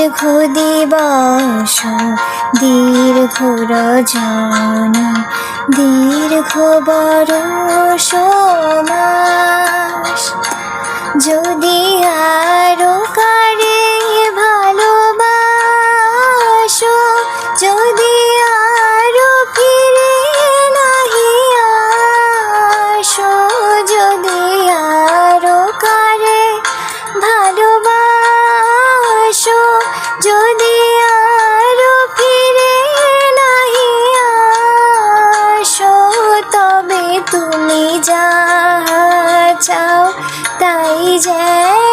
দীর্ঘ দিবস দীর্ঘ রজনী দীর্ঘ বরষ মাস, যদি আরো কারে ভালোবাসো, যদি আরো ফিরে নাহি আসো, যদি আরো কারে ভালোবাসো, যদি আরো ফিরে নাহি আসো, তবে তুমি যা চাও তাই যেন